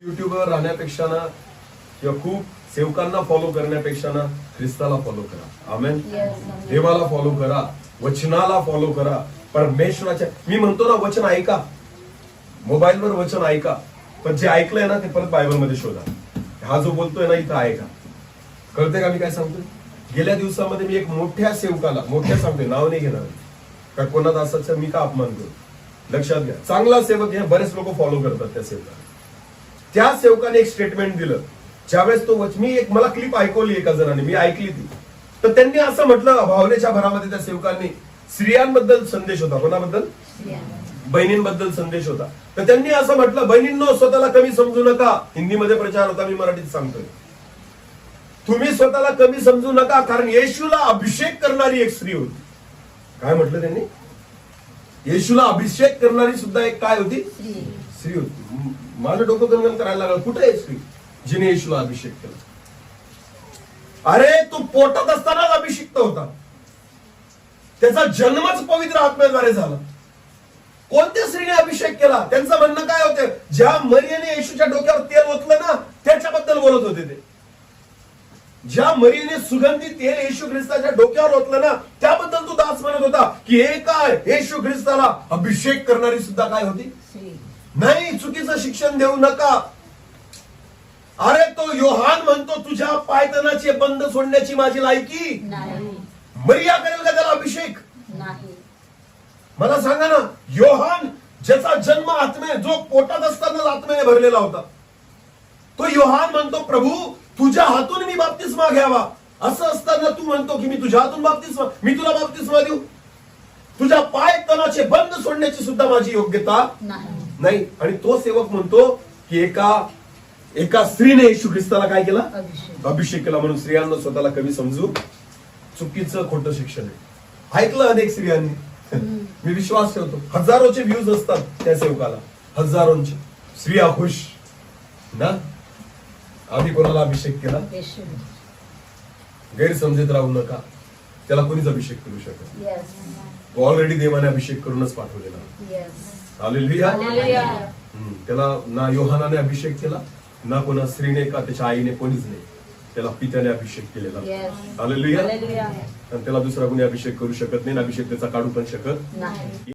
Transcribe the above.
युट्यूबवर राहण्यापेक्षा ना किंवा खूप सेवकांना फॉलो करण्यापेक्षा ना ख्रिस्ताला फॉलो करा. आमेन. देवाला फॉलो करा, वचनाला फॉलो करा, परमेश्वराच्या. मी म्हणतो ना, वचन ऐका, मोबाईलवर वचन ऐका, पण जे ऐकलंय ना ते परत बायबलमध्ये शोधा. हा जो बोलतोय ना इथं ऐका. कळतंय का मी काय सांगतोय? गेल्या दिवसामध्ये मी एक मोठ्या सेवकाला, मोठ्या सांगतोय, नाव नाही घेणार का, कोणाचा असाच मी का अपमान करू. लक्षात घ्या, चांगला सेवक हे बरेच लोक फॉलो करतात त्या सेवकाला. त्या सेवकाने एक स्टेटमेंट दिलं ज्यावेळेस तो मी एक मला क्लिप ऐकवली एका जणाने, मी ऐकली ती. तर त्यांनी असं म्हटलं, भावनेच्या भरामध्ये त्या सेवकांनी स्त्रियांबद्दल संदेश होता. कोणाबद्दल? बहिणींबद्दल संदेश होता. तर त्यांनी असं म्हटलं, बहिणींनो स्वतःला कमी समजू नका. हिंदीमध्ये प्रचार होता, मी मराठीत सांगतोय. तुम्ही स्वतःला कमी समजू नका, कारण येशूला अभिषेक करणारी एक स्त्री होती. काय म्हटलं त्यांनी? येशूला अभिषेक करणारी सुद्धा एक काय होती? स्त्री होती. माझं डोकं गणगण करायला लागलं, कुठे आहे स्त्री जिने येशूला अभिषेक केला? अरे तो पोटात असतानाच अभिषिक्त होता. त्याचा जन्मच पवित्र आत्म्याद्वारे झाला. कोणत्या स्त्रीने अभिषेक केला? त्यांचं म्हणणं काय होतं? ज्या मरियेने येशूच्या डोक्यावर तेल ओतलं ना, त्याच्याबद्दल बोलत होते ते. ज्या मरियेने सुगंधी तेल येशू ख्रिस्ताच्या डोक्यावर ओतलं ना, त्याबद्दल तो दास म्हणत होता की हे काय, येशू ख्रिस्ताला अभिषेक करणारी सुद्धा काय होती? नाही, चुकीचं शिक्षण देऊ नका. अरे तो योहान म्हणतो, तुझ्या पायतनाचे बंद सोडण्याची माझी लायकी नाही. मरिया करेल का त्याला अभिषेक? नाही. मला सांगा ना, योहान ज्याचा जन्म आत्म्याने, जो पोटात असताना आत्म्याने भरलेला होता, तो योहान म्हणतो, प्रभू तुझ्या हातून मी बाप्तिस्मा घ्यावा. असं असताना तू म्हणतो की मी तुझ्या हातून बाप्तिस्मा, मी तुला बाप्तिस्मा देऊ? तुझ्या पाय तनाचे बंद सोडण्याची सुद्धा माझी योग्यता नाही. आणि तो सेवक म्हणतो की एका स्त्रीने येशू ख्रिस्ताला काय केला? अभिषेक केला. म्हणून स्त्रियांना स्वतःला कमी समजू चुकीचं, खोटं शिक्षण आहे. ऐकलं अनेक स्त्रियांनी. मी विश्वास ठेवतो, हजारोचे व्ह्यूज असतात त्या सेवकाला, हजारोंचे. स्त्रिया खुश ना, आम्ही कोणाला अभिषेक केला? गैरसमजेत राहू नका, त्याला कोणीच अभिषेक करू शकत. तो ऑलरेडी देवाने अभिषेक करूनच पाठवलेला. हालेलुया. त्याला ना योहानाने अभिषेक केला, ना कोणा स्त्रीने का त्याच्या आईने, कोणीच नाही. त्याला पित्याने अभिषेक केलेला. हालेलुया. आणि त्याला दुसरा कोणी अभिषेक करू शकत नाही, अभिषेक त्याचा काढू पण शकत नाही.